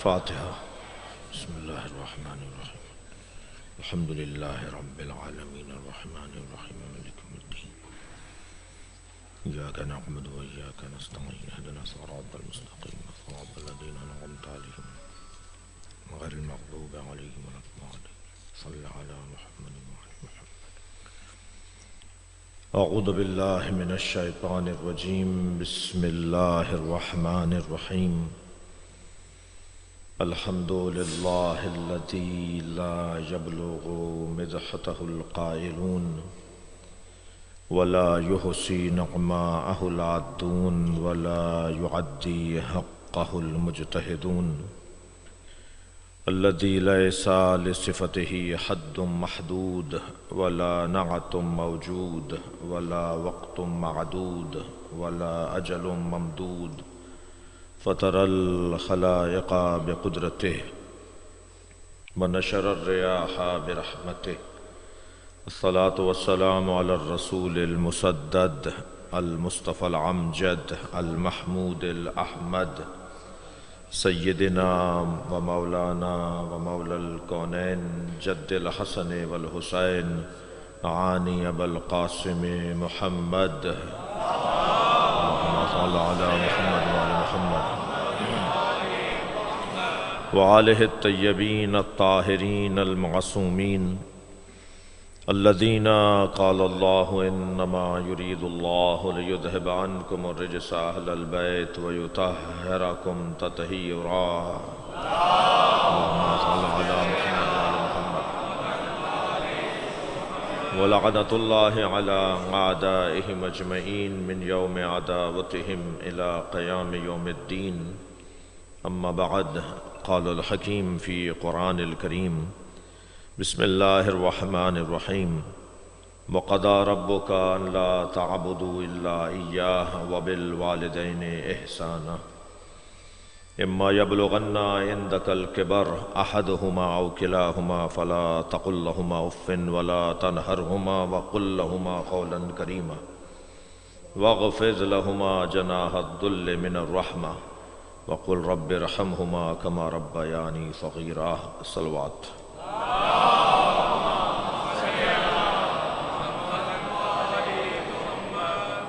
فاتحہ۔ بسم اللہ الرحمن الرحیم، الحمد للہ رب العالمین الرحمن الرحیم مالک یوم الدین، ایاک نعبد و ایاک نستعین، اہدنا الصراط المستقیم صراط الذین انعمت علیہم غیر المغضوب علیہم ولا الضالین، صلی علی محمد وعلی محمد۔ اعوذ باللہ من الشیطان الرجیم، بسم اللہ الرحمن الرحیم۔ الحمد للہ الذی لا یبلغ مدحته القائلون ولا یحصی نعماءه العادون ولا یعدی حقه المجتہدون، الذی لیس لصفته حد محدود ولا نعت موجود ولا وقت معدود ولا اجل ممدود، فطر الخلائق بقدرته ونشر الرياح برحمته، الصلاة والسلام على الرسول المسدد المصطفى العمجد المحمود الأحمد، سيدنا ومولانا ومولى الكونين جد الحسن والحسين عاني أبا القاسم محمد، اللهم صل على محمد وعلى محمد وآلہ الطیبین الطاہرین المعصومین الذین قال اللہ انما یرید اللہ لیذہب عنکم الرجس اہل البیت ویطہرکم تطہیرا، اللہم صل علی محمد وعلی محمد ولعنۃ اللہ علی اعدائہم اجمعین من یوم عداوتہم الی قیام یوم الدین، اما بعد، قال الحکیم فی قرآن الکریم، بسم اللہ الرحمن الرحیم، وقضى ربک ان لا تعبدوا الا ایاہ وبالوالدین احسانا، اما یبلغن عندک الکبر احدہما او کلاہما فلا تقل لہما اف ولا تنہرہما وقل لہما قولا کریما، واخفض لہما جناح الذل من الرحمہ، وقل رب ارحمہما کما ربیانی صغیرا۔ صلوات۔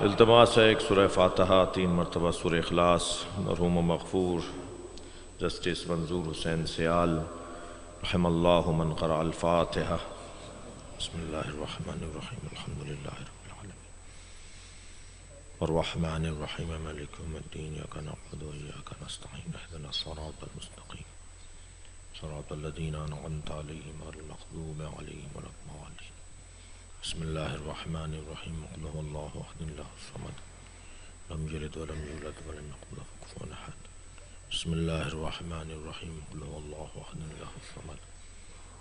التماس ہے ایک سورہ فاتحہ 3 مرتبہ سورہ اخلاص، مرحوم و مغفور جسٹس منظور حسین سیال رحم اللہ من قرأ الفاتحہ۔ بسم اللہ الرحمن الرحیم، الحمد للہ رب العالمین الرحمن الرحیم مالک یوم الدین، ایاک نعبد و ایاک نستعین، اہدنا الصراط المستقیم صراط الذین انعمت علیہم غیر المغضوب علیہم ولا الضالین۔ بسم اللہ الرحمن الرحیم، قل هو اللہ احد اللہ الصمد لم یلد ولم یولد ولم یکن له کفوا احد۔ بسم اللہ الرحمن الرحیم، قل هو اللہ احد اللہ الصمد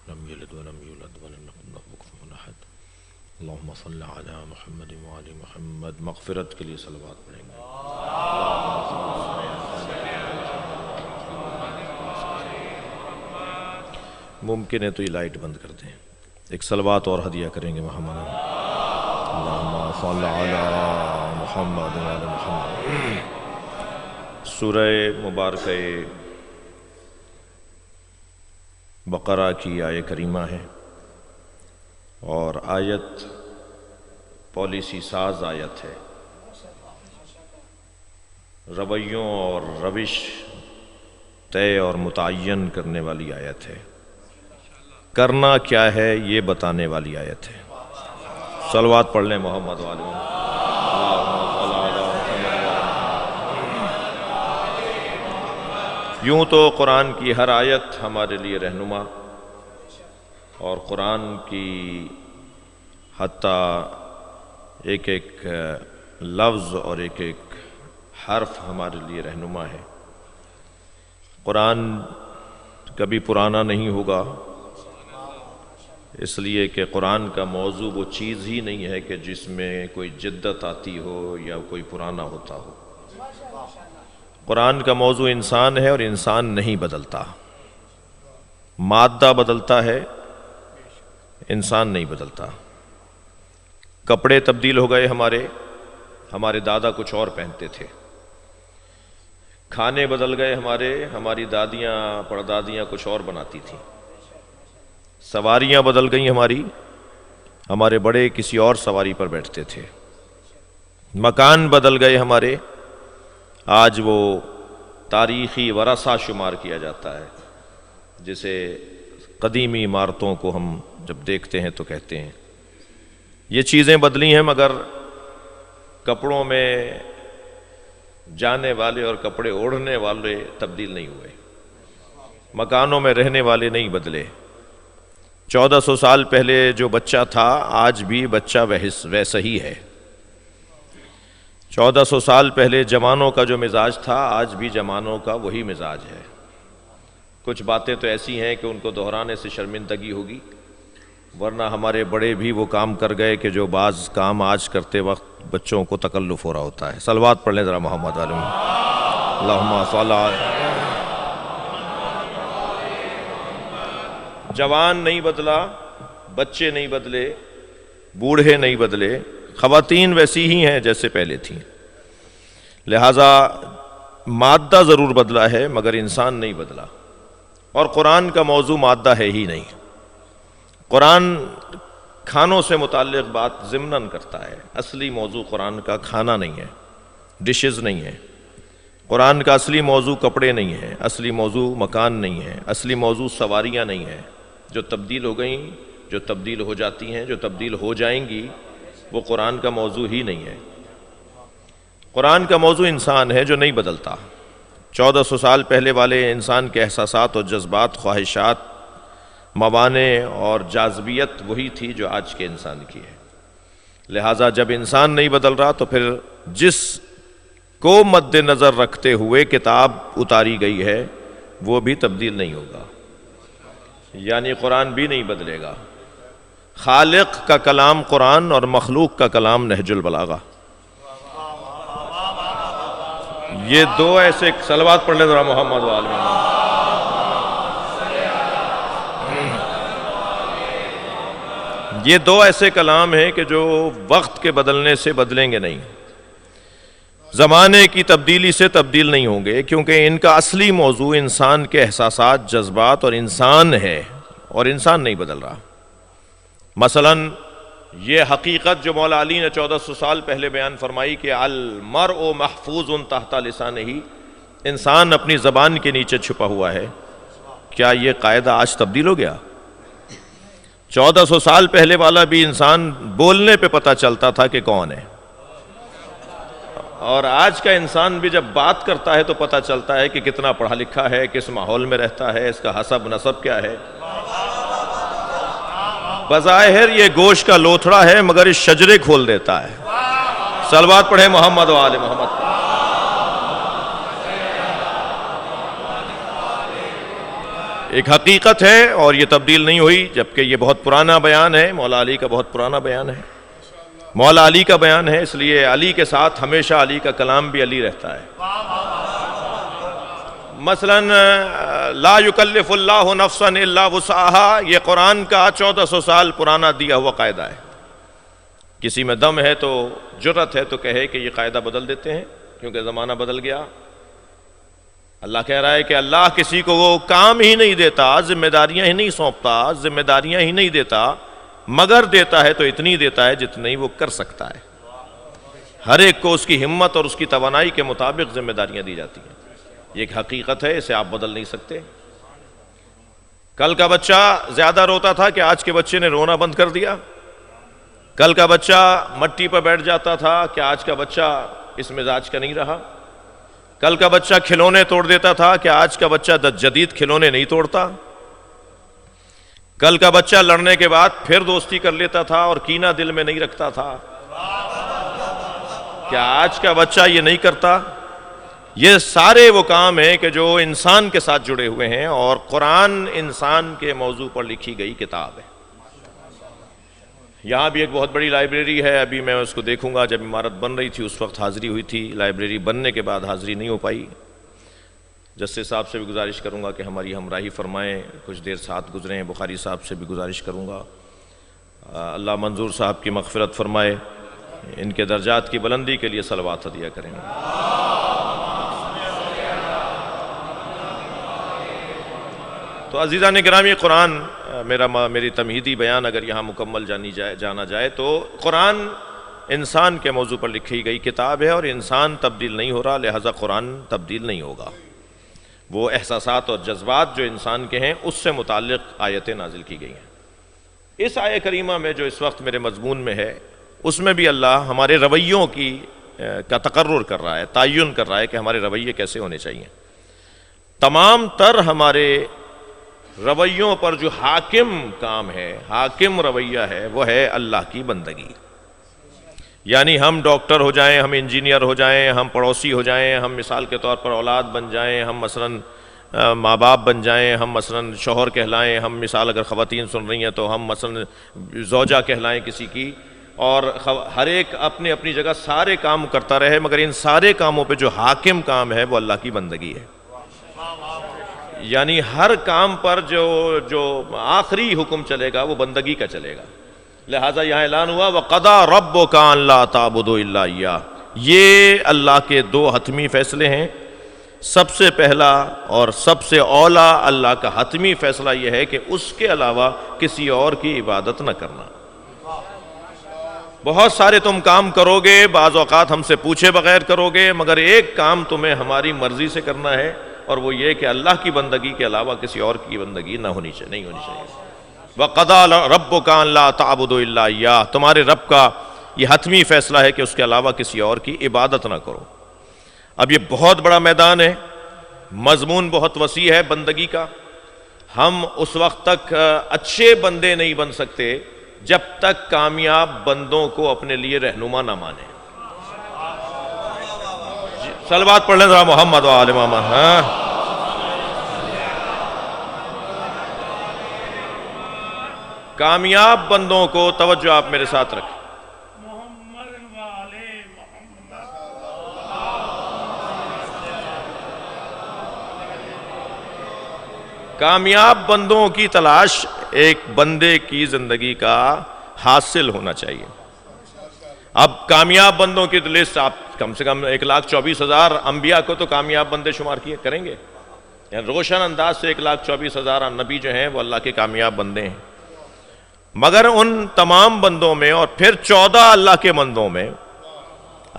لم یلد ولم یولد ولم یکن له کفوا احد۔ اللہم صل علی محمد وعلی محمد۔ مغفرت کے لیے صلوات پڑھیں گے۔ ممکن ہے تو یہ لائٹ بند کر دیں، ایک صلوات اور ہدیہ کریں گے محمد۔ اللہم صل علی محمد وعلی محمد۔ سورہ مبارکہ بقرہ کی آیت کریمہ ہے، اور آیت پالیسی ساز آیت ہے، رویوں اور روش طے اور متعین کرنے والی آیت ہے، کرنا کیا ہے یہ بتانے والی آیت ہے۔ صلوات پڑھ لیں محمد وعلی محمد۔ یوں تو قرآن کی ہر آیت ہمارے لیے رہنما، اور قرآن کی حتیٰ ایک ایک لفظ اور ایک ایک حرف ہمارے لیے رہنما ہے۔ قرآن کبھی پرانا نہیں ہوگا، اس لیے کہ قرآن کا موضوع وہ چیز ہی نہیں ہے کہ جس میں کوئی جدت آتی ہو یا کوئی پرانا ہوتا ہو۔ قرآن کا موضوع انسان ہے، اور انسان نہیں بدلتا، مادہ بدلتا ہے، انسان نہیں بدلتا۔ کپڑے تبدیل ہو گئے، ہمارے دادا کچھ اور پہنتے تھے، کھانے بدل گئے ہماری دادیاں پردادیاں کچھ اور بناتی تھیں، سواریاں بدل گئیں ہمارے بڑے کسی اور سواری پر بیٹھتے تھے، مکان بدل گئے ہمارے، آج وہ تاریخی ورثہ شمار کیا جاتا ہے، جسے قدیمی عمارتوں کو ہم جب دیکھتے ہیں تو کہتے ہیں یہ چیزیں بدلی ہیں، مگر کپڑوں میں جانے والے اور کپڑے اوڑھنے والے تبدیل نہیں ہوئے، مکانوں میں رہنے والے نہیں بدلے۔ 1400 سال پہلے جو بچہ تھا آج بھی بچہ ویسا ہی ہے، 1400 سال پہلے جوانوں کا جو مزاج تھا آج بھی جوانوں کا وہی مزاج ہے۔ کچھ باتیں تو ایسی ہیں کہ ان کو دہرانے سے شرمندگی ہوگی، ورنہ ہمارے بڑے بھی وہ کام کر گئے کہ جو بعض کام آج کرتے وقت بچوں کو تکلف ہو رہا ہوتا ہے۔ صلوات پڑھ لیں ذرا محمد علیہ اللہم صل علی۔ جوان نہیں بدلا، بچے نہیں بدلے، بوڑھے نہیں بدلے، خواتین ویسی ہی ہیں جیسے پہلے تھیں، لہٰذا مادہ ضرور بدلا ہے مگر انسان نہیں بدلا۔ اور قرآن کا موضوع مادہ ہے ہی نہیں، قرآن کھانوں سے متعلق بات ضمناً کرتا ہے، اصلی موضوع قرآن کا کھانا نہیں ہے، ڈشز نہیں ہے، قرآن کا اصلی موضوع کپڑے نہیں ہے، اصلی موضوع مکان نہیں ہے، اصلی موضوع سواریاں نہیں ہیں، جو تبدیل ہو گئیں، جو تبدیل ہو جاتی ہیں، جو تبدیل ہو جائیں گی، وہ قرآن کا موضوع ہی نہیں ہے۔ قرآن کا موضوع انسان ہے جو نہیں بدلتا۔ 1400 سال پہلے والے انسان کے احساسات اور جذبات، خواہشات، موانع اور جاذبیت وہی تھی جو آج کے انسان کی ہے، لہٰذا جب انسان نہیں بدل رہا تو پھر جس کو مد نظر رکھتے ہوئے کتاب اتاری گئی ہے وہ بھی تبدیل نہیں ہوگا، یعنی قرآن بھی نہیں بدلے گا۔ خالق کا کلام قرآن اور مخلوق کا کلام نہج البلاغہ، یہ دو ایسے صلوات پڑھ لیں ذرا محمد و آل محمد۔ یہ دو ایسے کلام ہیں کہ جو وقت کے بدلنے سے بدلیں گے نہیں، زمانے کی تبدیلی سے تبدیل نہیں ہوں گے، کیونکہ ان کا اصلی موضوع انسان کے احساسات، جذبات اور انسان ہے، اور انسان نہیں بدل رہا۔ مثلاً یہ حقیقت جو مولا علی نے 1400 سال پہلے بیان فرمائی کہ المرء محفوظ تحت لسانہ، انسان اپنی زبان کے نیچے چھپا ہوا ہے، کیا یہ قاعدہ آج تبدیل ہو گیا؟ 1400 سال پہلے والا بھی انسان بولنے پہ پتہ چلتا تھا کہ کون ہے، اور آج کا انسان بھی جب بات کرتا ہے تو پتہ چلتا ہے کہ کتنا پڑھا لکھا ہے، کس ماحول میں رہتا ہے، اس کا حسب نسب کیا ہے۔ بظاہر یہ گوشت کا لوتھڑا ہے مگر اس شجرے کھول دیتا ہے۔ صلوات پڑھیں محمد و آل محمد۔ ایک حقیقت ہے اور یہ تبدیل نہیں ہوئی، جبکہ یہ بہت پرانا بیان ہے، مولا علی کا بہت پرانا بیان ہے، مولا علی کا بیان ہے، اس لیے علی کے ساتھ ہمیشہ علی کا کلام بھی علی رہتا ہے۔ مثلا لا یکلف اللہ نفسا الا وسعہا، یہ قرآن کا 1400 سال پرانا دیا ہوا قاعدہ ہے۔ کسی میں دم ہے تو جرت ہے تو کہے کہ یہ قاعدہ بدل دیتے ہیں کیونکہ زمانہ بدل گیا۔ اللہ کہہ رہا ہے کہ اللہ کسی کو وہ کام ہی نہیں دیتا، ذمہ داریاں ہی نہیں سونپتا، ذمہ داریاں ہی نہیں دیتا، مگر دیتا ہے تو اتنی دیتا ہے جتنی وہ کر سکتا ہے۔ ہر ایک کو اس کی ہمت اور اس کی توانائی کے مطابق ذمہ داریاں دی جاتی ہیں، یہ ایک حقیقت ہے، اسے آپ بدل نہیں سکتے۔ کل کا بچہ زیادہ روتا تھا کہ آج کے بچے نے رونا بند کر دیا؟ کل کا بچہ مٹی پر بیٹھ جاتا تھا کہ آج کا بچہ اس مزاج کا نہیں رہا؟ کل کا بچہ کھلونے توڑ دیتا تھا کہ آج کا بچہ جدید کھلونے نہیں توڑتا؟ کل کا بچہ لڑنے کے بعد پھر دوستی کر لیتا تھا اور کینہ دل میں نہیں رکھتا تھا، کیا آج کا بچہ یہ نہیں کرتا؟ یہ سارے وہ کام ہیں کہ جو انسان کے ساتھ جڑے ہوئے ہیں، اور قرآن انسان کے موضوع پر لکھی گئی کتاب ہے۔ یہاں بھی ایک بہت بڑی لائبریری ہے، ابھی میں اس کو دیکھوں گا، جب عمارت بن رہی تھی اس وقت حاضری ہوئی تھی، لائبریری بننے کے بعد حاضری نہیں ہو پائی۔ جسٹس صاحب سے بھی گزارش کروں گا کہ ہماری ہمراہی فرمائیں، کچھ دیر ساتھ گزرے ہیں۔ بخاری صاحب سے بھی گزارش کروں گا، اللہ منظور صاحب کی مغفرت فرمائے، ان کے درجات کی بلندی کے لیے صلوات عطیہ کریں۔ تو عزیزان گرامی، قرآن میری تمہیدی بیان اگر یہاں مکمل جانا جائے تو قرآن انسان کے موضوع پر لکھی گئی کتاب ہے، اور انسان تبدیل نہیں ہو رہا، لہذا قرآن تبدیل نہیں ہوگا۔ وہ احساسات اور جذبات جو انسان کے ہیں اس سے متعلق آیتیں نازل کی گئی ہیں۔ اس آیہ کریمہ میں جو اس وقت میرے مضمون میں ہے، اس میں بھی اللہ ہمارے رویوں کا تقرر کر رہا ہے، تعین کر رہا ہے کہ ہمارے رویے کیسے ہونے چاہیے۔ تمام تر ہمارے رویوں پر جو حاکم کام ہے، حاکم رویہ ہے، وہ ہے اللہ کی بندگی۔ یعنی ہم ڈاکٹر ہو جائیں، ہم انجینئر ہو جائیں، ہم پڑوسی ہو جائیں، ہم مثال کے طور پر اولاد بن جائیں، ہم مثلاً ماں باپ بن جائیں، ہم مثلاً شوہر کہلائیں، ہم مثال اگر خواتین سن رہی ہیں تو ہم مثلاً زوجہ کہلائیں کسی کی، اور ہر ایک اپنی اپنی جگہ سارے کام کرتا رہے، مگر ان سارے کاموں پہ جو حاکم کام ہے وہ اللہ کی بندگی ہے۔ یعنی ہر کام پر جو آخری حکم چلے گا وہ بندگی کا چلے گا۔ لہٰذا یہاں اعلان ہوا وَقَضَىٰ رَبُّكَ أَلَّا تَعْبُدُوا إِلَّا إِيَّاهُ۔ یہ اللہ کے دو حتمی فیصلے ہیں۔ سب سے پہلا اور سب سے اولا اللہ کا حتمی فیصلہ یہ ہے کہ اس کے علاوہ کسی اور کی عبادت نہ کرنا۔ بہت سارے تم کام کرو گے، بعض اوقات ہم سے پوچھے بغیر کرو گے، مگر ایک کام تمہیں ہماری مرضی سے کرنا ہے، اور وہ یہ کہ اللہ کی بندگی کے علاوہ کسی اور کی بندگی نہیں ہونی چاہیے۔ وَقَضَىٰ رَبُّكَ أَلَّا تَعْبُدُوا إِلَّا إِيَّاهُ۔ تمہارے رب کا یہ حتمی فیصلہ ہے کہ اس کے علاوہ کسی اور کی عبادت نہ کرو۔ اب یہ بہت بڑا میدان ہے، مضمون بہت وسیع ہے بندگی کا۔ ہم اس وقت تک اچھے بندے نہیں بن سکتے جب تک کامیاب بندوں کو اپنے لیے رہنما نہ مانیں۔ صلوات پڑھ لیں ذرا محمد و آل محمد۔ کامیاب بندوں کو، توجہ آپ میرے ساتھ رکھیں، کامیاب بندوں کی تلاش ایک بندے کی زندگی کا حاصل ہونا چاہیے۔ اب کامیاب بندوں کی لسٹ آپ کم سے کم 1,24,000 انبیاء کو تو کامیاب بندے شمار کیے کریں گے، یعنی روشن انداز سے 1,24,000 نبی جو ہیں وہ اللہ کے کامیاب بندے ہیں۔ مگر ان تمام بندوں میں اور پھر 14 اللہ کے بندوں میں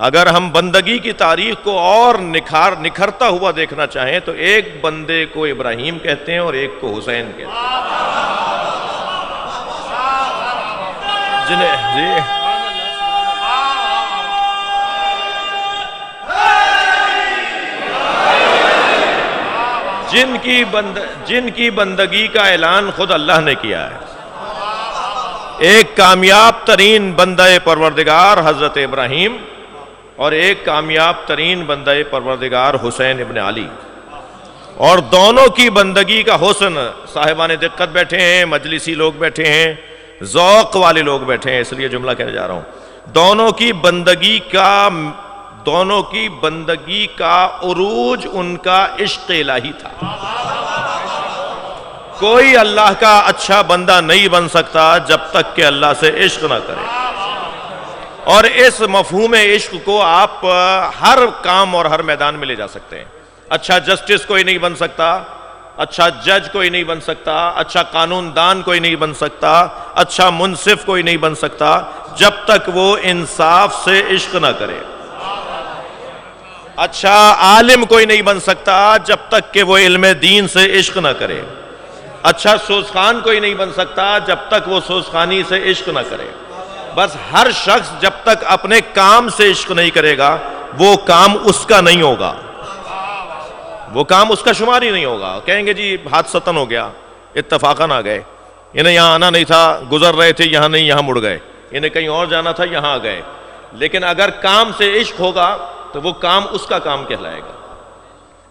اگر ہم بندگی کی تاریخ کو اور نکھرتا ہوا دیکھنا چاہیں تو ایک بندے کو ابراہیم کہتے ہیں اور ایک کو حسین کہتے ہیں، جن کی بندگی کا اعلان خود اللہ نے کیا ہے۔ ایک کامیاب ترین بندہ پروردگار حضرت ابراہیم، اور ایک کامیاب ترین بندہ پروردگار حسین ابن علی، اور دونوں کی بندگی کا حسن، صاحبان دقت بیٹھے ہیں، مجلسی لوگ بیٹھے ہیں، ذوق والے لوگ بیٹھے ہیں، اس لیے جملہ کہنے جا رہا ہوں، دونوں کی بندگی کا عروج ان کا عشق الہی تھا۔ کوئی اللہ کا اچھا بندہ نہیں بن سکتا جب تک کہ اللہ سے عشق نہ کرے، اور اس مفہوم عشق کو آپ ہر کام اور ہر میدان میں لے جا سکتے ہیں۔ اچھا جسٹس کوئی نہیں بن سکتا، اچھا جج کوئی نہیں بن سکتا، اچھا قانون دان کوئی نہیں بن سکتا، اچھا منصف کوئی نہیں بن سکتا جب تک وہ انصاف سے عشق نہ کرے۔ اچھا عالم کوئی نہیں بن سکتا جب تک کہ وہ علم دین سے عشق نہ کرے۔ اچھا سوزخان کوئی نہیں بن سکتا جب تک وہ سوزخانی سے عشق نہ کرے۔ بس ہر شخص جب تک اپنے کام سے عشق نہیں کرے گا وہ کام اس کا نہیں ہوگا، وہ کام اس کا شمار ہی نہیں ہوگا۔ کہیں گے جی حادثتاً ہو گیا، اتفاقاً آ گئے، انہیں یہاں آنا نہیں تھا، گزر رہے تھے یہاں نہیں، یہاں مڑ گئے، انہیں کہیں اور جانا تھا یہاں آ گئے۔ لیکن اگر کام سے عشق ہوگا تو وہ کام اس کا کام کہلائے گا۔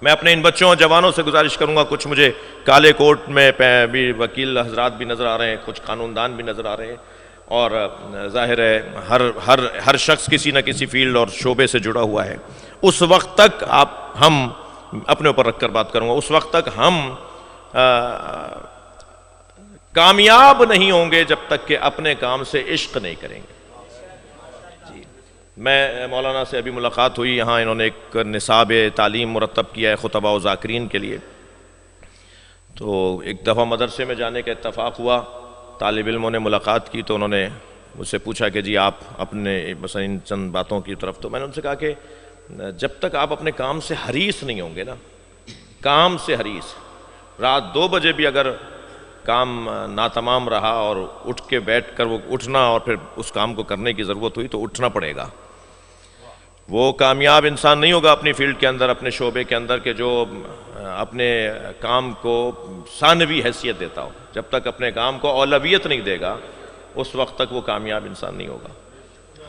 میں اپنے ان بچوں اور جوانوں سے گزارش کروں گا، کچھ مجھے کالے کوٹ میں بھی وکیل حضرات بھی نظر آ رہے ہیں، کچھ قانون دان بھی نظر آ رہے ہیں، اور ظاہر ہے ہر شخص کسی نہ کسی فیلڈ اور شعبے سے جڑا ہوا ہے۔ اس وقت تک ہم اپنے اوپر رکھ کر بات کروں گا، اس وقت تک ہم کامیاب نہیں ہوں گے جب تک کہ اپنے کام سے عشق نہیں کریں گے۔ جی میں مولانا سے ابھی ملاقات ہوئی، یہاں انہوں نے ایک نصاب تعلیم مرتب کیا ہے خطباء و ذاکرین کے لیے، تو ایک دفعہ مدرسے میں جانے کا اتفاق ہوا، طالب علموں نے ملاقات کی تو انہوں نے مجھ سے پوچھا کہ جی آپ اپنے مثلا ان چند باتوں کی طرف، تو میں نے ان سے کہا کہ جب تک آپ اپنے کام سے حریص نہیں ہوں گے نا، کام سے حریص، رات 2 بجے بھی اگر کام ناتمام رہا اور اٹھ کے بیٹھ کر وہ اٹھنا اور پھر اس کام کو کرنے کی ضرورت ہوئی تو اٹھنا پڑے گا، وہ کامیاب انسان نہیں ہوگا اپنی فیلڈ کے اندر، اپنے شعبے کے اندر، کہ جو اپنے کام کو ثانوی حیثیت دیتا ہو۔ جب تک اپنے کام کو اولویت نہیں دے گا اس وقت تک وہ کامیاب انسان نہیں ہوگا۔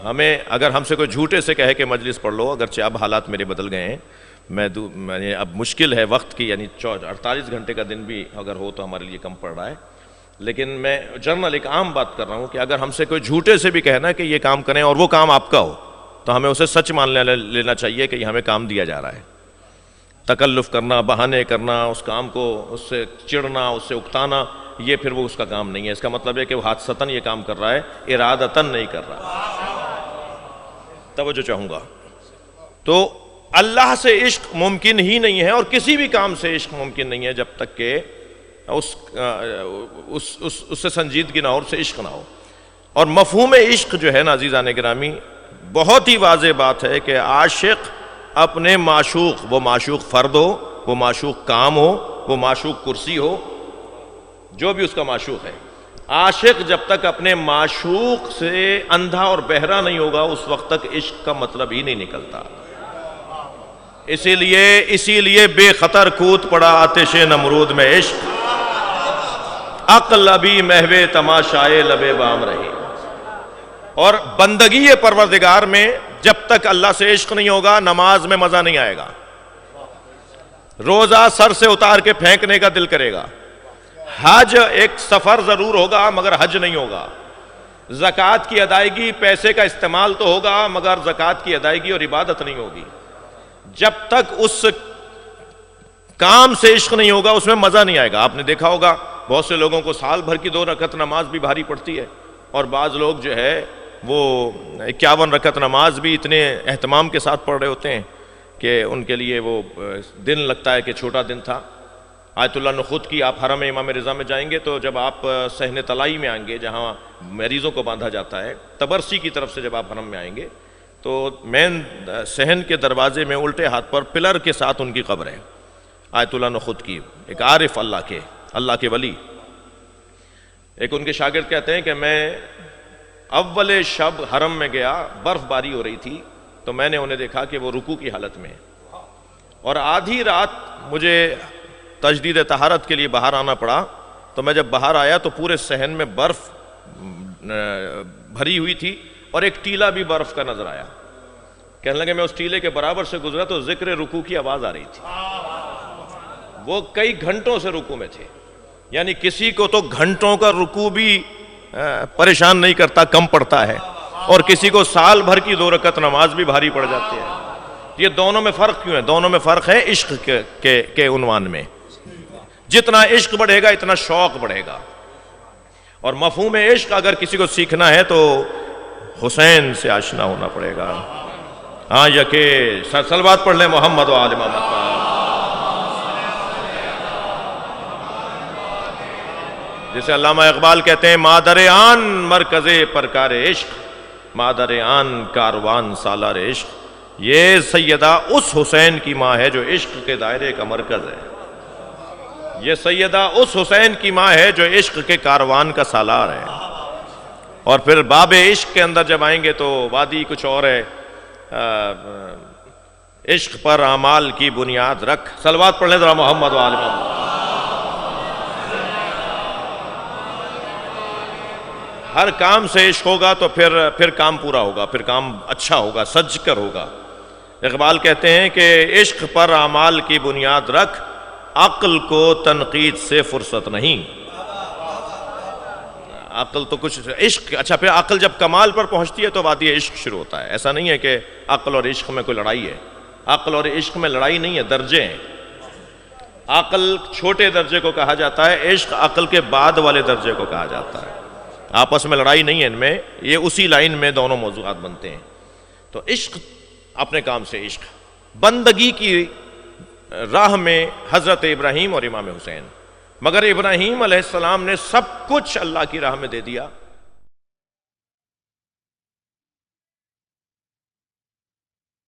ہمیں اگر ہم سے کوئی جھوٹے سے کہے کہ مجلس پڑھ لو، اگرچہ اب حالات میرے بدل گئے ہیں، میں اب مشکل ہے وقت کی، یعنی 48 گھنٹے کا دن بھی اگر ہو تو ہمارے لیے کم پڑ رہا ہے، لیکن میں جنرل ایک عام بات کر رہا ہوں کہ اگر ہم سے کوئی جھوٹے سے بھی کہنا کہ یہ کام کریں اور وہ کام آپ کا ہو تو ہمیں اسے سچ مان لینا چاہیے کہ یہ ہمیں کام دیا جا رہا ہے۔ تکلف کرنا، بہانے کرنا، اس کام کو اس سے چڑنا، اس سے اکتانا، یہ پھر وہ اس کا کام نہیں ہے۔ اس کا مطلب ہے کہ وہ حادثتاً یہ کام کر رہا ہے، ارادتاً نہیں کر رہا۔ توجہ چاہوں گا۔ تو اللہ سے عشق ممکن ہی نہیں ہے اور کسی بھی کام سے عشق ممکن نہیں ہے جب تک کہ اس سے سنجیدگی نہ ہو، اس سے عشق نہ ہو۔ اور مفہوم عشق جو ہے نا عزیزان گرامی، بہت ہی واضح بات ہے کہ عاشق اپنے معشوق، وہ معشوق فرد ہو، وہ معشوق کام ہو، وہ معشوق کرسی ہو، جو بھی اس کا معشوق ہے، عاشق جب تک اپنے معشوق سے اندھا اور بہرا نہیں ہوگا اس وقت تک عشق کا مطلب ہی نہیں نکلتا۔ اسی لیے بے خطر کود پڑا آتش نمرود میں عشق، عقل ابھی محو تماشائے لبے بام رہی۔ اور بندگی پروردگار میں جب تک اللہ سے عشق نہیں ہوگا نماز میں مزہ نہیں آئے گا، روزہ سر سے اتار کے پھینکنے کا دل کرے گا، حج ایک سفر ضرور ہوگا مگر حج نہیں ہوگا، زکوٰۃ کی ادائیگی، پیسے کا استعمال تو ہوگا مگر زکوٰۃ کی ادائیگی اور عبادت نہیں ہوگی۔ جب تک اس کام سے عشق نہیں ہوگا اس میں مزہ نہیں آئے گا۔ آپ نے دیکھا ہوگا بہت سے لوگوں کو سال بھر کی 2 رکعت نماز بھی بھاری پڑتی ہے، اور بعض لوگ جو ہے وہ 51 رکعت نماز بھی اتنے اہتمام کے ساتھ پڑھ رہے ہوتے ہیں کہ ان کے لیے وہ دن لگتا ہے کہ چھوٹا دن تھا۔ آیت اللہ نخود کی، آپ حرم امام رضا میں جائیں گے تو جب آپ صحن طلائی میں آئیں گے جہاں مریضوں کو باندھا جاتا ہے، تبرسی کی طرف سے جب آپ حرم میں آئیں گے تو مین صحن کے دروازے میں الٹے ہاتھ پر پلر کے ساتھ ان کی قبر ہے، آیت اللہ نخود کی، ایک عارف اللہ کے ولی۔ ایک ان کے شاگرد کہتے ہیں کہ میں اول شب حرم میں گیا، برف باری ہو رہی تھی، تو میں نے انہیں دیکھا کہ وہ رکوع کی حالت میں، اور آدھی رات مجھے تجدید طہارت کے لیے باہر آنا پڑا، تو میں جب باہر آیا تو پورے صحن میں برف بھری ہوئی تھی اور ایک ٹیلا بھی برف کا نظر آیا۔ کہنے لگے میں اس ٹیلے کے برابر سے گزرا تو ذکر رکوع کی آواز آ رہی تھی۔ وہ کئی گھنٹوں سے رکوع میں تھے، یعنی کسی کو تو گھنٹوں کا رکوع بھی پریشان نہیں کرتا، کم پڑتا ہے، اور کسی کو سال بھر کی 2 رکعت نماز بھی بھاری پڑ جاتی ہے۔ یہ دونوں میں فرق کیوں ہے؟ دونوں میں فرق ہے عشق کے عنوان میں۔ جتنا عشق بڑھے گا اتنا شوق بڑھے گا، اور مفہوم عشق اگر کسی کو سیکھنا ہے تو حسین سے آشنا ہونا پڑے گا۔ ہاں یکے صلوات پڑھ لیں محمد و آل محمد۔ جسے علامہ اقبال کہتے ہیں مادر آن مرکز پرکار عشق، مادر آن کاروان سالار عشق۔ یہ سیدہ اس حسین کی ماں ہے جو عشق کے دائرے کا مرکز ہے، یہ سیدہ اس حسین کی ماں ہے جو عشق کے کاروان کا سالار ہے۔ اور پھر باب عشق کے اندر جب آئیں گے تو وادی کچھ اور ہے، عشق پر اعمال کی بنیاد رکھ۔ صلوات پڑھ لیں ذرا محمد و آل محمد۔ ہر کام سے عشق ہوگا تو پھر کام پورا ہوگا، پھر کام اچھا ہوگا، سج کر ہوگا۔ اقبال کہتے ہیں کہ عشق پر اعمال کی بنیاد رکھ، عقل کو تنقید سے فرصت نہیں۔ عقل تو کچھ عشق، اچھا پھر عقل جب کمال پر پہنچتی ہے تو وادی عشق شروع ہوتا ہے۔ ایسا نہیں ہے کہ عقل اور عشق میں کوئی لڑائی ہے، عقل اور عشق میں لڑائی نہیں ہے، درجے ہیں۔ عقل چھوٹے درجے کو کہا جاتا ہے، عشق عقل کے بعد والے درجے کو کہا جاتا ہے۔ آپس میں لڑائی نہیں ہے ان میں، یہ اسی لائن میں دونوں موضوعات بنتے ہیں۔ تو عشق، اپنے کام سے عشق، بندگی کی راہ میں حضرت ابراہیم اور امام حسین، مگر ابراہیم علیہ السلام نے سب کچھ اللہ کی راہ میں دے دیا.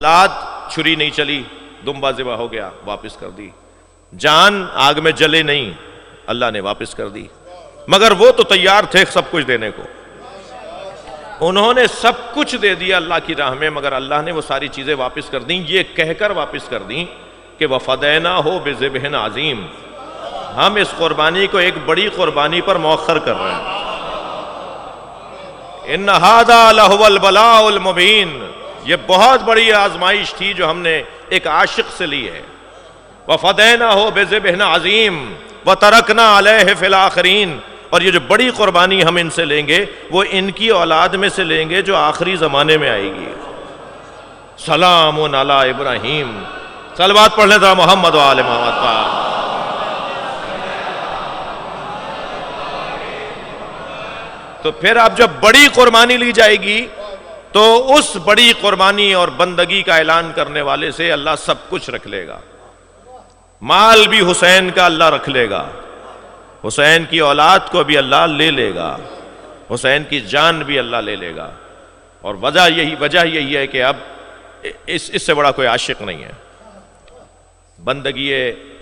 اولاد چھری نہیں چلی، دمبا ذبح ہو گیا، واپس کر دی. جان آگ میں جلے نہیں، اللہ نے واپس کر دی. مگر وہ تو تیار تھے سب کچھ دینے کو، انہوں نے سب کچھ دے دیا اللہ کی راہ میں، مگر اللہ نے وہ ساری چیزیں واپس کر دیں، یہ کہہ کر واپس کر دیں کہ وَفَدَيْنَاهُ بِذِبْحٍ عَظِيمٍ، ہم اس قربانی کو ایک بڑی قربانی پر مؤخر کر رہے ہیں. إِنَّ هَذَا لَهُوَ الْبَلَاءُ الْمُبِينُ، یہ بہت بڑی آزمائش تھی جو ہم نے ایک عاشق سے لی ہے. وَفَدَيْنَاهُ بِذِبْحٍ عَظِيمٍ وَتَرَكْنَا عَلَيْهِ فِي الْآخِرِينَ، اور یہ جو بڑی قربانی ہم ان سے لیں گے وہ ان کی اولاد میں سے لیں گے جو آخری زمانے میں آئے گی. سلام علی ابراہیم، صلوات پڑھ لیں ذرا محمد و آل محمد پر. تو پھر اب جب بڑی قربانی لی جائے گی تو اس بڑی قربانی اور بندگی کا اعلان کرنے والے سے اللہ سب کچھ رکھ لے گا. مال بھی حسین کا اللہ رکھ لے گا، حسین کی اولاد کو بھی اللہ لے لے گا، حسین کی جان بھی اللہ لے لے گا. اور وجہ یہی ہے کہ اب اس سے بڑا کوئی عاشق نہیں ہے. بندگی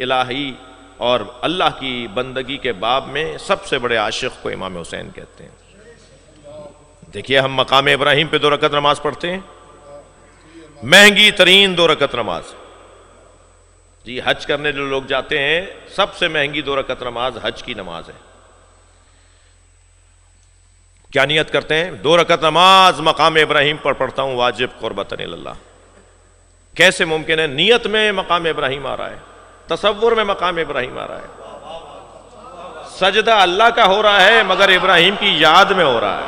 الہی اور اللہ کی بندگی کے باب میں سب سے بڑے عاشق کو امام حسین کہتے ہیں. دیکھیے ہم مقام ابراہیم پہ 2 رکعت نماز پڑھتے ہیں، مہنگی ترین 2 رکعت نماز. جی حج کرنے جو لوگ جاتے ہیں سب سے مہنگی 2 رکعت نماز حج کی نماز ہے. کیا نیت کرتے ہیں؟ 2 رکعت نماز مقام ابراہیم پر پڑھتا ہوں واجب قربتاً اللہ. کیسے ممکن ہے؟ نیت میں مقام ابراہیم آ رہا ہے، تصور میں مقام ابراہیم آ رہا ہے، سجدہ اللہ کا ہو رہا ہے مگر ابراہیم کی یاد میں ہو رہا ہے.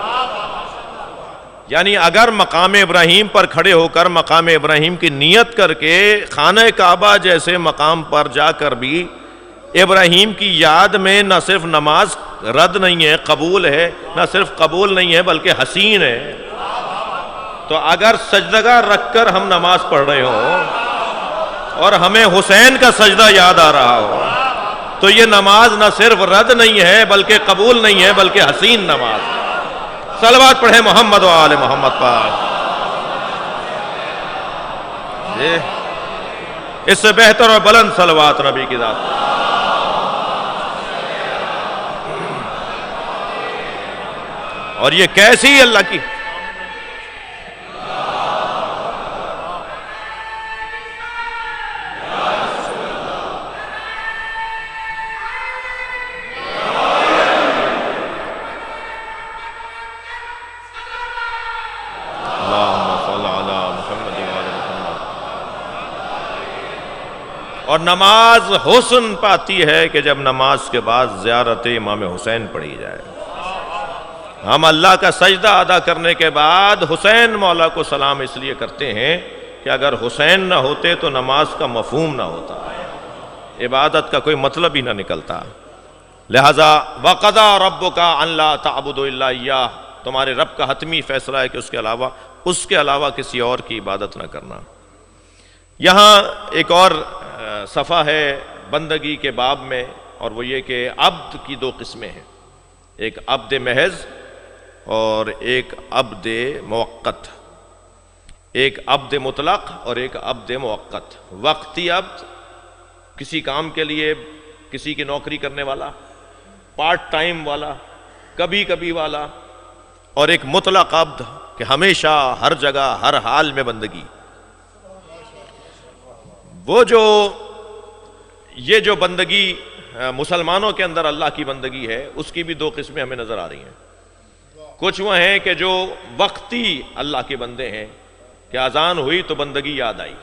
یعنی اگر مقام ابراہیم پر کھڑے ہو کر مقام ابراہیم کی نیت کر کے خانہ کعبہ جیسے مقام پر جا کر بھی ابراہیم کی یاد میں نہ صرف نماز رد نہیں ہے، قبول ہے، نہ صرف قبول نہیں ہے بلکہ حسین ہے. تو اگر سجدگاہ رکھ کر ہم نماز پڑھ رہے ہوں اور ہمیں حسین کا سجدہ یاد آ رہا ہو تو یہ نماز نہ صرف رد نہیں ہے بلکہ قبول نہیں ہے بلکہ حسین نماز ہے. صلوات پڑھیں محمد و آل محمد پر. اس سے بہتر اور بلند صلوات نبی کی ذات. اور یہ کیسی اللہ کی اور نماز حسن پاتی ہے کہ جب نماز کے بعد زیارت امام حسین پڑھی جائے. ہم اللہ کا سجدہ ادا کرنے کے بعد حسین مولا کو سلام اس لیے کرتے ہیں کہ اگر حسین نہ ہوتے تو نماز کا مفہوم نہ ہوتا، عبادت کا کوئی مطلب ہی نہ نکلتا. لہذا وَقَضَىٰ رَبُّكَ أَن لَّا تَعْبُدُوا إِلَّا إِيَّاهُ، تمہارے رب کا حتمی فیصلہ ہے کہ اس کے علاوہ کسی اور کی عبادت نہ کرنا. یہاں ایک اور صفحہ ہے بندگی کے باب میں، اور وہ یہ کہ عبد کی 2 قسمیں ہیں، ایک عبد محض اور ایک عبد موقت، ایک عبد مطلق اور ایک عبد موقت. وقتی عبد کسی کام کے لیے کسی کی نوکری کرنے والا، پارٹ ٹائم والا، کبھی کبھی والا، اور ایک مطلق عبد کہ ہمیشہ ہر جگہ ہر حال میں بندگی. یہ جو بندگی مسلمانوں کے اندر اللہ کی بندگی ہے اس کی بھی 2 قسمیں ہمیں نظر آ رہی ہیں. کچھ وہ ہیں کہ جو وقتی اللہ کے بندے ہیں کہ اذان ہوئی تو بندگی یاد آئی،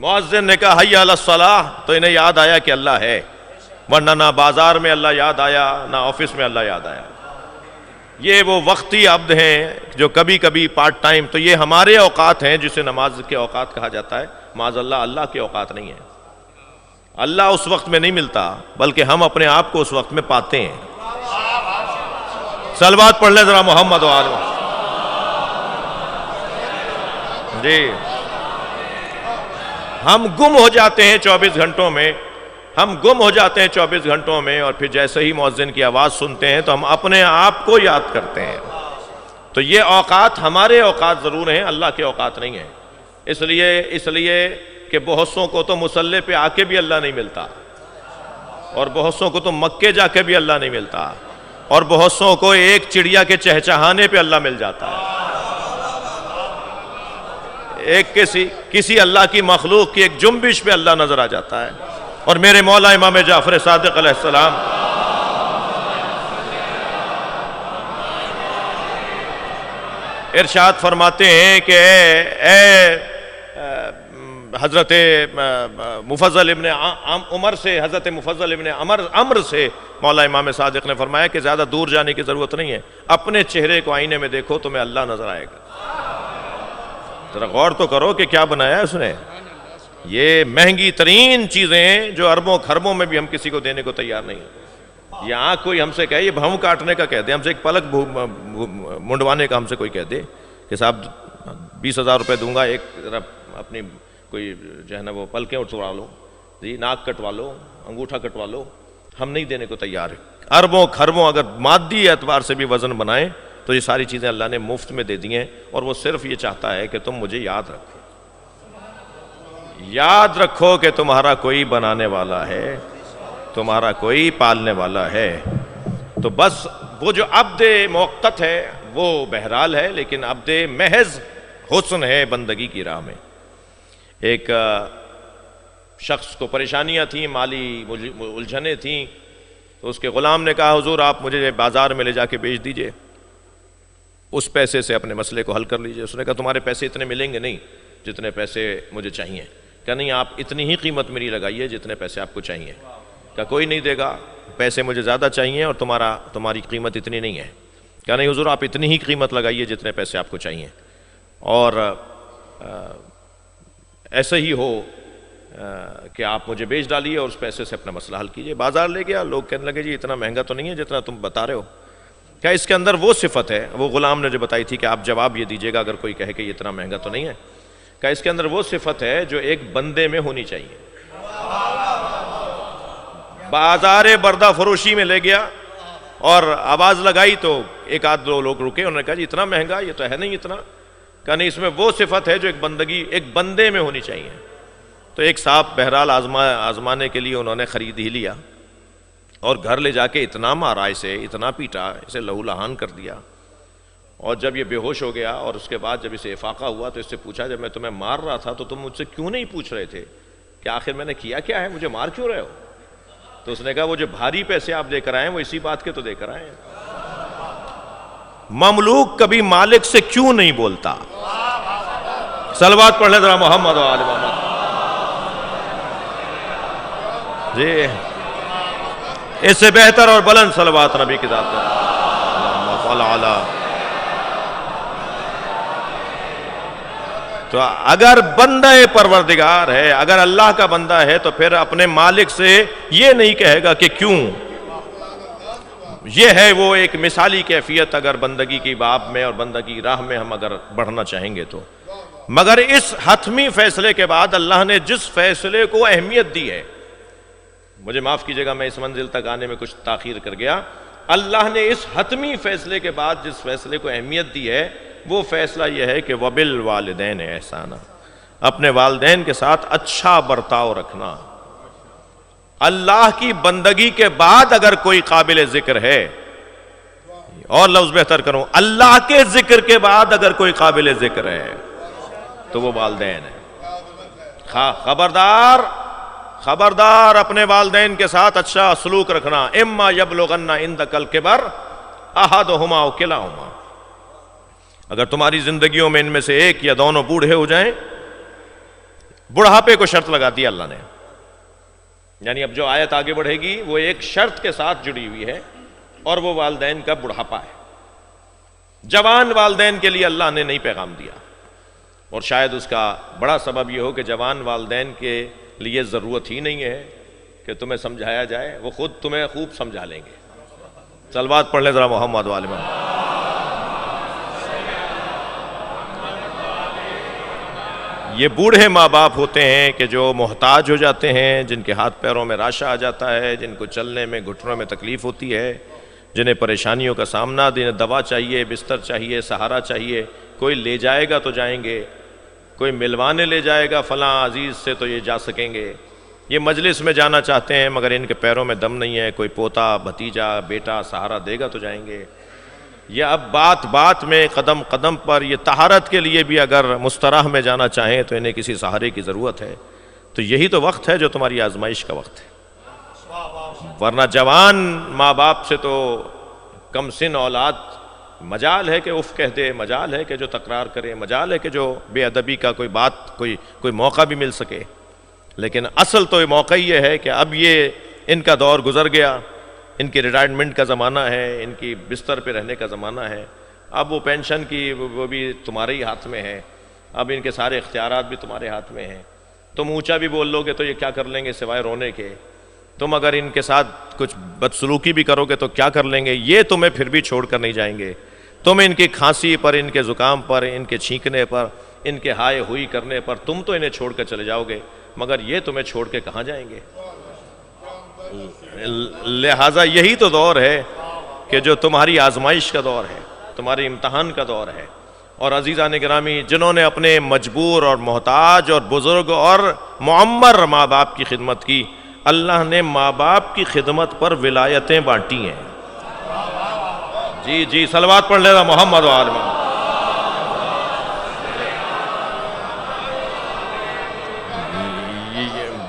مؤذن نے کہا حی علی الصلاۃ تو انہیں یاد آیا کہ اللہ ہے، ورنہ نہ بازار میں اللہ یاد آیا نہ آفس میں اللہ یاد آیا. یہ وہ وقتی عبد ہیں جو کبھی کبھی پارٹ ٹائم. تو یہ ہمارے اوقات ہیں جسے نماز کے اوقات کہا جاتا ہے، معاذ اللہ کے اوقات نہیں ہے. اللہ اس وقت میں نہیں ملتا بلکہ ہم اپنے آپ کو اس وقت میں پاتے ہیں. صلوات پڑھ لیں ذرا محمد و آل محمد. جی ہم گم ہو جاتے ہیں 24 گھنٹوں میں ہم گم ہو جاتے ہیں 24 گھنٹوں میں، اور پھر جیسے ہی مؤذن کی آواز سنتے ہیں تو ہم اپنے آپ کو یاد کرتے ہیں۔ تو یہ اوقات ہمارے اوقات ضرور ہیں، اللہ کے اوقات نہیں ہیں۔ اس لیے کہ بہت سوں کو تو مصلی پہ آ کے بھی اللہ نہیں ملتا، اور بہت سوں کو تو مکے جا کے بھی اللہ نہیں ملتا، اور بہت سوں کو ایک چڑیا کے چہچہانے پہ اللہ مل جاتا ہے، ایک کسی اللہ کی مخلوق کی ایک جنبش پہ اللہ نظر آ جاتا ہے۔ اور میرے مولا امام جعفر صادق علیہ السلام ارشاد فرماتے ہیں کہ اے حضرت مفضل ابن عمر سے، حضرت مفضل ابن عمر سے مولا امام صادق نے فرمایا کہ زیادہ دور جانے کی ضرورت نہیں ہے، اپنے چہرے کو آئینے میں دیکھو تمہیں اللہ نظر آئے گا۔ ذرا غور تو کرو کہ کیا بنایا ہے اس نے۔ یہ مہنگی ترین چیزیں جو اربوں خربوں میں بھی ہم کسی کو دینے کو تیار نہیں ہیں۔ یہاں کوئی ہم سے کہے یہ بھون کاٹنے کا کہہ دے، ہم سے ایک پلک منڈوانے کا ہم سے کوئی کہہ دے کہ صاحب 20,000 روپے دوں گا، ایک ذرا اپنی کوئی جو ہے نا وہ پلکیں اٹھوا لو جی، ناک کٹوا لو، انگوٹھا کٹوا لو، ہم نہیں دینے کو تیار ہیں۔ اربوں خربوں اگر مادی اعتبار سے بھی وزن بنائیں تو یہ ساری چیزیں اللہ نے مفت میں دے دی ہیں، اور وہ صرف یہ چاہتا ہے کہ تم مجھے یاد رکھو، یاد رکھو کہ تمہارا کوئی بنانے والا ہے، تمہارا کوئی پالنے والا ہے۔ تو بس وہ جو عبد موقت ہے وہ بہرحال ہے، لیکن عبد محض حسن ہے بندگی کی راہ میں۔ ایک شخص کو پریشانیاں تھیں، مالی الجھنیں تھیں، تو اس کے غلام نے کہا حضور آپ مجھے بازار میں لے جا کے بیچ دیجئے، اس پیسے سے اپنے مسئلے کو حل کر لیجئے۔ اس نے کہا تمہارے پیسے اتنے ملیں گے نہیں جتنے پیسے مجھے چاہیے۔ کہا نہیں، آپ اتنی ہی قیمت میری لگائیے جتنے پیسے آپ کو چاہیے۔ کہا کوئی نہیں دے گا، پیسے مجھے زیادہ چاہیے اور تمہاری قیمت اتنی نہیں ہے۔ کہا نہیں حضور آپ اتنی ہی قیمت لگائیے جتنے پیسے آپ کو چاہیے، اور ایسے ہی ہو کہ آپ مجھے بیچ ڈالیے اور اس پیسے سے اپنا مسئلہ حل کیجئے۔ بازار لے گیا، لوگ کہنے لگے جی اتنا مہنگا تو نہیں ہے جتنا تم بتا رہے ہو۔ کیا اس کے اندر وہ صفت ہے، وہ غلام نے جو بتائی تھی کہ آپ جواب یہ دیجئے گا اگر کوئی کہے کہ یہ اتنا مہنگا تو نہیں ہے، کہ اس کے اندر وہ صفت ہے جو ایک بندے میں ہونی چاہیے۔ بازار بردہ فروشی میں لے گیا اور آواز لگائی تو ایک آدھ دو لوگ رکے، انہوں نے کہا جی اتنا مہنگا، یہ تو ہے نہیں اتنا۔ کہا نہیں، اس میں وہ صفت ہے جو ایک بندے میں ہونی چاہیے۔ تو ایک صاحب بہرحال آزمانے کے لیے انہوں نے خرید ہی لیا، اور گھر لے جا کے اتنا مارا اسے، اتنا پیٹا، اسے لہو لہان کر دیا، اور جب یہ بے ہوش ہو گیا اور اس کے بعد جب اسے افاقہ ہوا تو اس سے پوچھا جب میں تمہیں مار رہا تھا تو تم مجھ سے کیوں نہیں پوچھ رہے تھے کہ آخر میں نے کیا کیا ہے، مجھے مار کیوں رہے ہو؟ تو اس نے کہا وہ جو بھاری پیسے آپ دے کر آئے ہیں وہ اسی بات کے تو دے کر آئے ہیں۔ مملوک کبھی مالک سے کیوں نہیں بولتا؟ صلوات پڑھ لیں ذرا محمد و آل محمد جی، اس سے بہتر اور بلند صلوات نبی کی ذات پر اللہم صل علی۔ تو اگر بندہ پروردگار ہے، اگر اللہ کا بندہ ہے، تو پھر اپنے مالک سے یہ نہیں کہے گا کہ کیوں۔ یہ ہے وہ ایک مثالی کیفیت اگر بندگی کی باب میں اور بندگی راہ میں ہم اگر بڑھنا چاہیں گے تو۔ مگر اس حتمی فیصلے کے بعد اللہ نے جس فیصلے کو اہمیت دی ہے، مجھے معاف کیجئے گا میں اس منزل تک آنے میں کچھ تاخیر کر گیا، اللہ نے اس حتمی فیصلے کے بعد جس فیصلے کو اہمیت دی ہے وہ فیصلہ یہ ہے کہ وَبِالْوَالِدَيْنِ احسانا، اپنے والدین کے ساتھ اچھا برتاؤ رکھنا۔ اللہ کی بندگی کے بعد اگر کوئی قابل ذکر ہے، اور لفظ بہتر کروں، اللہ کے ذکر کے بعد اگر کوئی قابل ذکر ہے تو وہ والدین ہے۔ خبردار اپنے والدین کے ساتھ اچھا سلوک رکھنا۔ اما یبلغن عندک الکبر احدہما او کلاہما، اگر تمہاری زندگیوں میں ان میں سے ایک یا دونوں بوڑھے ہو جائیں، بڑھاپے کو شرط لگا دی اللہ نے، یعنی اب جو آیت آگے بڑھے گی وہ ایک شرط کے ساتھ جڑی ہوئی ہے، اور وہ والدین کا بڑھاپا ہے۔ جوان والدین کے لیے اللہ نے نہیں پیغام دیا، اور شاید اس کا بڑا سبب یہ ہو کہ جوان والدین کے لیے ضرورت ہی نہیں ہے کہ تمہیں سمجھایا جائے، وہ خود تمہیں خوب سمجھا لیں گے۔ صلوات پڑھ لیں ذرا محمد و آل محمد۔ یہ بوڑھے ماں باپ ہوتے ہیں کہ جو محتاج ہو جاتے ہیں، جن کے ہاتھ پیروں میں راشا آ جاتا ہے، جن کو چلنے میں گھٹنوں میں تکلیف ہوتی ہے، جنہیں پریشانیوں کا سامنا، جنہیں دوا چاہیے، بستر چاہیے، سہارا چاہیے. کوئی لے جائے گا تو جائیں گے، کوئی ملوانے لے جائے گا فلاں عزیز سے تو یہ جا سکیں گے. یہ مجلس میں جانا چاہتے ہیں مگر ان کے پیروں میں دم نہیں ہے، کوئی پوتا، بھتیجا، بیٹا سہارا دے گا تو جائیں گے. یہ اب بات بات میں، قدم قدم پر، یہ طہارت کے لیے بھی اگر مستراح میں جانا چاہیں تو انہیں کسی سہارے کی ضرورت ہے. تو یہی تو وقت ہے جو تمہاری آزمائش کا وقت ہے. ورنہ جوان ماں باپ سے تو کم سن اولاد مجال ہے کہ اف کہہ دے، مجال ہے کہ جو تکرار کرے، مجال ہے کہ جو بے ادبی کا کوئی بات، کوئی موقع بھی مل سکے. لیکن اصل تو یہ موقع یہ ہے کہ اب یہ ان کا دور گزر گیا، ان کی ریٹائرمنٹ کا زمانہ ہے، ان کی بستر پہ رہنے کا زمانہ ہے. اب وہ پینشن کی وہ بھی تمہارے ہی ہاتھ میں ہے، اب ان کے سارے اختیارات بھی تمہارے ہاتھ میں ہیں. تم اونچا بھی بول لو گے تو یہ کیا کر لیں گے سوائے رونے کے. تم اگر ان کے ساتھ کچھ بدسلوکی بھی کرو گے تو کیا کر لیں گے. یہ تمہیں پھر بھی چھوڑ کر نہیں جائیں گے. تم ان کی کھانسی پر، ان کے زکام پر، ان کے چھینکنے پر، ان کے ہائے ہوئی کرنے پر تم تو انہیں چھوڑ کر چلے جاؤ گے، مگر یہ تمہیں چھوڑ کے کہاں جائیں گے. لہٰذا یہی تو دور ہے کہ جو تمہاری آزمائش کا دور ہے، تمہاری امتحان کا دور ہے. اور عزیزان گرامی، جنہوں نے اپنے مجبور اور محتاج اور بزرگ اور معمر ماں باپ کی خدمت کی، اللہ نے ماں باپ کی خدمت پر ولایتیں بانٹی ہیں. جی جی صلوات پڑھ لینا محمد و آل محمد.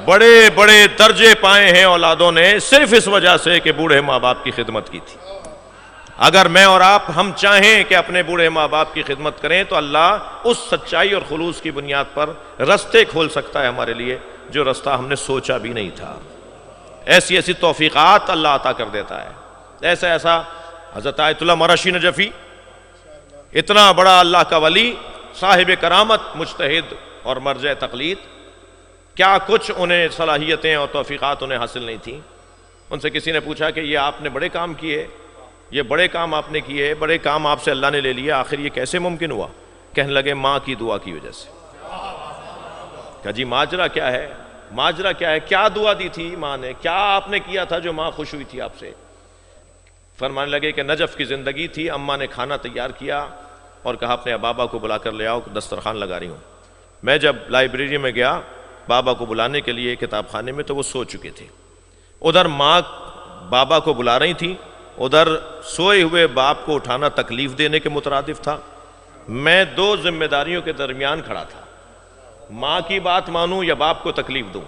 بڑے بڑے درجے پائے ہیں اولادوں نے صرف اس وجہ سے کہ بوڑھے ماں باپ کی خدمت کی تھی. اگر میں اور آپ ہم چاہیں کہ اپنے بوڑھے ماں باپ کی خدمت کریں تو اللہ اس سچائی اور خلوص کی بنیاد پر رستے کھول سکتا ہے ہمارے لیے جو رستہ ہم نے سوچا بھی نہیں تھا. ایسی ایسی توفیقات اللہ عطا کر دیتا ہے. ایسا حضرت آیت اللہ مرشی نجفی، اتنا بڑا اللہ کا ولی، صاحب کرامت، مجتہد اور مرجع تقلید، کیا کچھ انہیں صلاحیتیں اور توفیقات انہیں حاصل نہیں تھیں. ان سے کسی نے پوچھا کہ یہ آپ نے بڑے کام کیے، یہ بڑے کام آپ نے کیے، بڑے کام آپ سے اللہ نے لے لیے، آخر یہ کیسے ممکن ہوا؟ کہنے لگے ماں کی دعا کی وجہ سے. کہا جی ماجرا کیا ہے؟ ماجرا کیا ہے؟ کیا دعا دی تھی ماں نے؟ کیا آپ نے کیا تھا جو ماں خوش ہوئی تھی آپ سے؟ فرمانے لگے کہ نجف کی زندگی تھی، اماں نے کھانا تیار کیا اور کہا اپنے بابا کو بلا کر لے آؤ، دسترخوان لگا رہی ہوں. میں جب لائبریری میں گیا بابا کو بلانے کے لیے کتاب خانے میں تو وہ سو چکے تھے. ادھر ماں بابا کو بلا رہی تھی، ادھر سوئے ہوئے باپ کو اٹھانا تکلیف دینے کے مترادف تھا. میں دو ذمہ داریوں کے درمیان کھڑا تھا، ماں کی بات مانوں یا باپ کو تکلیف دوں.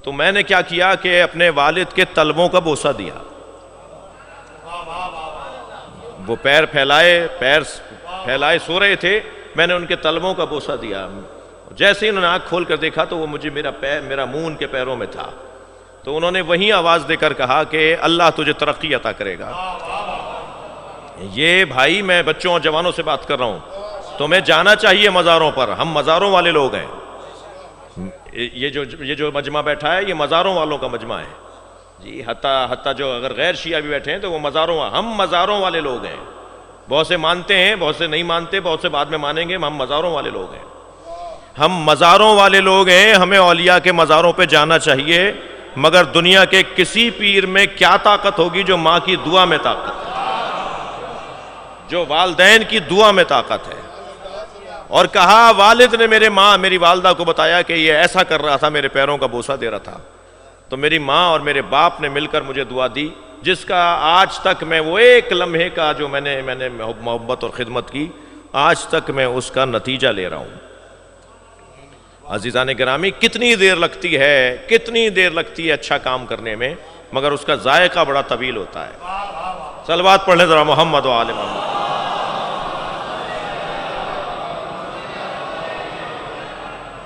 تو میں نے کیا کیا کہ اپنے والد کے تلووں کا بوسہ دیا. وہ پیر پھیلائے سو رہے تھے، میں نے ان کے تلووں کا بوسہ دیا. جیسے ہی انہوں نے آنکھ کھول کر دیکھا تو وہ مجھے میرا منہ ان کے پیروں میں تھا. تو انہوں نے وہیں آواز دے کر کہا کہ اللہ تجھے ترقی عطا کرے گا. یہ بھائی میں بچوں اور جوانوں سے بات کر رہا ہوں، تمہیں جانا چاہیے مزاروں پر. ہم مزاروں والے لوگ ہیں. یہ جو مجمع بیٹھا ہے یہ مزاروں والوں کا مجمع ہے جی. حتیٰ جو اگر غیر شیعہ بھی بیٹھے ہیں تو وہ ہم مزاروں والے لوگ ہیں. بہت سے مانتے ہیں، بہت سے نہیں مانتے، بہت سے بعد میں مانیں گے. ہم مزاروں والے لوگ ہیں. ہم مزاروں والے لوگ ہیں. ہمیں اولیاء کے مزاروں پہ جانا چاہیے، مگر دنیا کے کسی پیر میں کیا طاقت ہوگی جو ماں کی دعا میں طاقت ہے، جو والدین کی دعا میں طاقت ہے. اور کہا والد نے میری والدہ کو بتایا کہ یہ ایسا کر رہا تھا، میرے پیروں کا بوسہ دے رہا تھا. تو میری ماں اور میرے باپ نے مل کر مجھے دعا دی، جس کا آج تک میں وہ ایک لمحے کا جو میں نے محبت اور خدمت کی، آج تک میں اس کا نتیجہ لے رہا ہوں. عزیزان گرامی، کتنی دیر لگتی ہے اچھا کام کرنے میں، مگر اس کا ذائقہ بڑا طویل ہوتا ہے. صلوات پڑھ لیں ذرا محمد و آل محمد.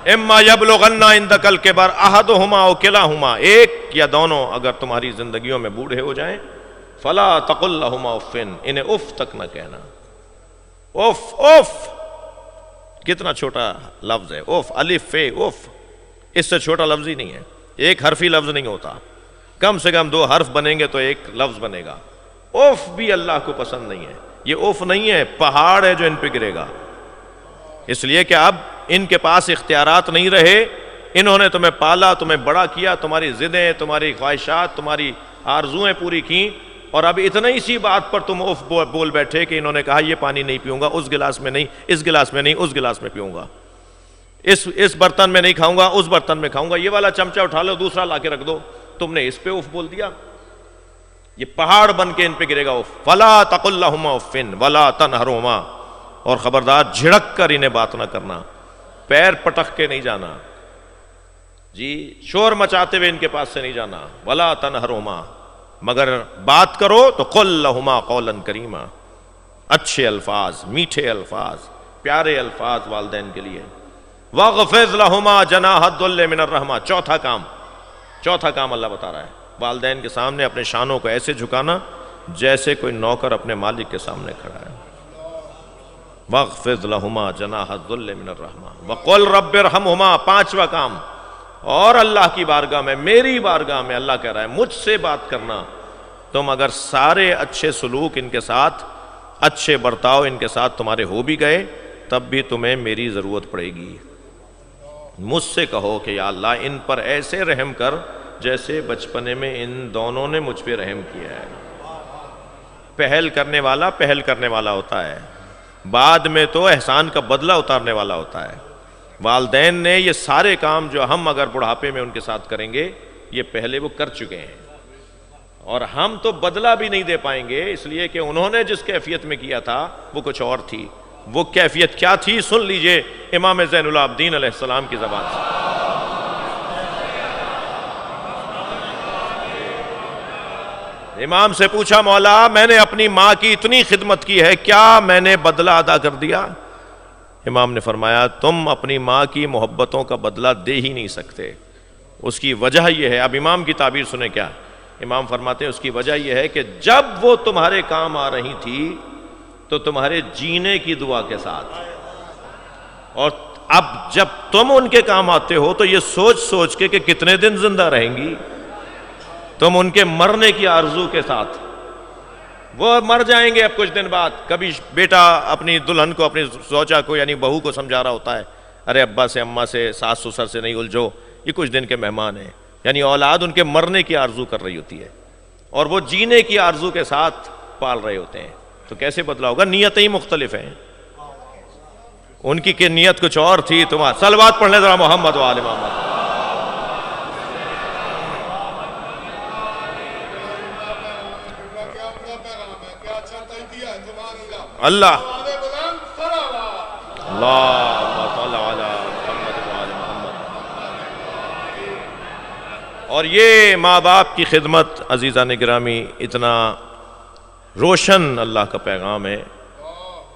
اما یبلغن عندک الکبر احدہما او کلاہما، ایک یا دونوں اگر تمہاری زندگیوں میں بوڑھے ہو جائیں، فلا تقل لہما اف، انہیں اف تک نہ کہنا. اف کتنا چھوٹا لفظ ہے. اف، الف فے اف، اس سے چھوٹا لفظ ہی نہیں ہے. ایک حرفی لفظ نہیں ہوتا، کم سے کم 2 حرف بنیں گے تو ایک لفظ بنے گا. اف بھی اللہ کو پسند نہیں ہے. یہ اف نہیں ہے، پہاڑ ہے جو ان پہ گرے گا. اس لیے کہ اب ان کے پاس اختیارات نہیں رہے، انہوں نے تمہیں پالا، تمہیں بڑا کیا، تمہاری ضدیں، تمہاری خواہشات، تمہاری آرزویں پوری کیں، اور اب اتنا ہی سی بات پر تم اف بول بیٹھے کہ انہوں نے کہا یہ پانی نہیں پیوں گا، اس گلاس میں نہیں، اس گلاس میں نہیں، اس گلاس میں پیوں گا، اس برتن میں نہیں کھاؤں گا، اس برتن میں کھاؤں گا، یہ والا چمچہ اٹھا لو، دوسرا لا کے رکھ دو، تم نے اس پہ اف بول دیا، یہ پہاڑ بن کے ان پہ گرے گا اف۔ فلا تقل لهما اف ولا تنهرهما، اور خبردار جھڑک کر انہیں بات نہ کرنا، پیر پٹک کے نہیں جانا، جی شور مچاتے ہوئے ان کے پاس سے نہیں جانا، ولا تنهرهما، مگر بات کرو تو قل لهما قولا کریما، اچھے الفاظ، میٹھے الفاظ، پیارے الفاظ والدین کے لیے۔ واغفض لهما جناح الذل من الرحمہ، چوتھا کام اللہ بتا رہا ہے، والدین کے سامنے اپنے شانوں کو ایسے جھکانا جیسے کوئی نوکر اپنے مالک کے سامنے کھڑا ہے۔ واغفض لهما جناح الذل من الرحمہ وقل رب ارحمهما، پانچواں کام، اور اللہ کی بارگاہ میں، میری بارگاہ میں اللہ کہہ رہا ہے مجھ سے بات کرنا، تم اگر سارے اچھے سلوک ان کے ساتھ، اچھے برتاؤ ان کے ساتھ تمہارے ہو بھی گئے، تب بھی تمہیں میری ضرورت پڑے گی، مجھ سے کہو کہ یا اللہ ان پر ایسے رحم کر جیسے بچپنے میں ان دونوں نے مجھ پہ رحم کیا ہے۔ پہل کرنے والا ہوتا ہے، بعد میں تو احسان کا بدلہ اتارنے والا ہوتا ہے۔ والدین نے یہ سارے کام جو ہم اگر بڑھاپے میں ان کے ساتھ کریں گے، یہ پہلے وہ کر چکے ہیں، اور ہم تو بدلہ بھی نہیں دے پائیں گے، اس لیے کہ انہوں نے جس کیفیت میں کیا تھا وہ کچھ اور تھی۔ وہ کیفیت کیا تھی سن لیجئے امام زین العابدین علیہ السلام کی زبان سے۔ امام سے پوچھا مولا میں نے اپنی ماں کی اتنی خدمت کی ہے، کیا میں نے بدلہ ادا کر دیا؟ امام نے فرمایا تم اپنی ماں کی محبتوں کا بدلہ دے ہی نہیں سکتے، اس کی وجہ یہ ہے، اب امام کی تعبیر سنیں کیا، امام فرماتے ہیں اس کی وجہ یہ ہے کہ جب وہ تمہارے کام آ رہی تھی تو تمہارے جینے کی دعا کے ساتھ، اور اب جب تم ان کے کام آتے ہو تو یہ سوچ سوچ کے کہ کتنے دن زندہ رہیں گی، تم ان کے مرنے کی آرزو کے ساتھ، وہ مر جائیں گے اب کچھ دن بعد۔ کبھی بیٹا اپنی دلہن کو، اپنی زوجہ کو یعنی بہو کو سمجھا رہا ہوتا ہے، ارے ابا سے اماں سے ساس سسر سے نہیں الجھو، یہ کچھ دن کے مہمان ہیں، یعنی اولاد ان کے مرنے کی آرزو کر رہی ہوتی ہے اور وہ جینے کی آرزو کے ساتھ پال رہے ہوتے ہیں، تو کیسے بدلا ہوگا؟ نیتیں ہی مختلف ہیں، ان کی نیت کچھ اور تھی، تمہارا صلوات پڑھنے ذرا محمد و آل محمد۔ اللہ اور یہ ماں باپ کی خدمت عزیزان گرامی اتنا روشن اللہ کا پیغام ہے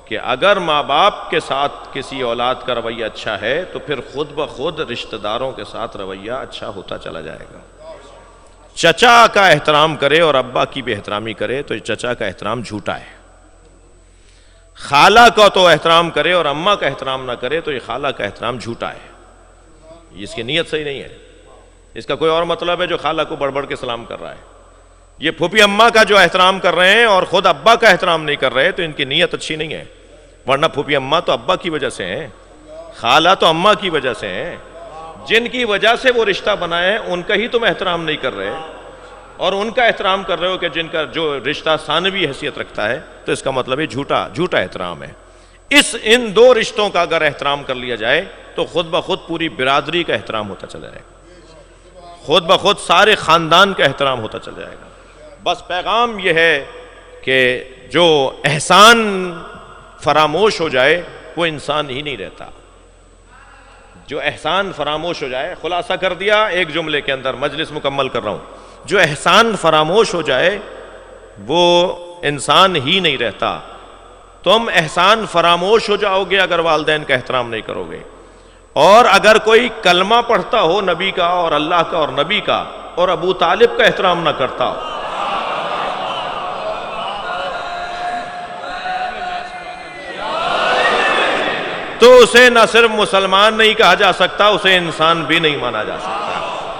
کہ اگر ماں باپ کے ساتھ کسی اولاد کا رویہ اچھا ہے تو پھر خود بخود رشتہ داروں کے ساتھ رویہ اچھا ہوتا چلا جائے گا۔ چچا کا احترام کرے اور ابا کی بے احترامی کرے تو چچا کا احترام جھوٹا ہے، خالہ کا تو احترام کرے اور اماں کا احترام نہ کرے تو یہ خالہ کا احترام جھوٹا ہے، اس کی نیت صحیح نہیں ہے، اس کا کوئی اور مطلب ہے جو خالہ کو بڑھ بڑھ کے سلام کر رہا ہے۔ یہ پھوپھی اماں کا جو احترام کر رہے ہیں اور خود ابا کا احترام نہیں کر رہے تو ان کی نیت اچھی نہیں ہے، ورنہ پھوپھی اماں تو ابا کی وجہ سے ہیں، خالہ تو اماں کی وجہ سے ہیں، جن کی وجہ سے وہ رشتہ بنائے ہیں ان کا ہی تم احترام نہیں کر رہے اور ان کا احترام کر رہے ہو کہ جن کا جو رشتہ ثانوی حیثیت رکھتا ہے، تو اس کا مطلب ہے جھوٹا احترام ہے۔ ان دو رشتوں کا اگر احترام کر لیا جائے تو خود بخود پوری برادری کا احترام ہوتا چلا جائے گا، خود بخود سارے خاندان کا احترام ہوتا چلا جائے گا۔ بس پیغام یہ ہے کہ جو احسان فراموش ہو جائے وہ انسان ہی نہیں رہتا، جو احسان فراموش ہو جائے، خلاصہ کر دیا ایک جملے کے اندر، مجلس مکمل کر رہا ہوں، جو احسان فراموش ہو جائے وہ انسان ہی نہیں رہتا۔ تم احسان فراموش ہو جاؤ گے اگر والدین کا احترام نہیں کرو گے، اور اگر کوئی کلمہ پڑھتا ہو نبی کا اور اللہ کا اور نبی کا اور ابو طالب کا احترام نہ کرتا ہو، تو اسے نہ صرف مسلمان نہیں کہا جا سکتا، اسے انسان بھی نہیں مانا جا سکتا۔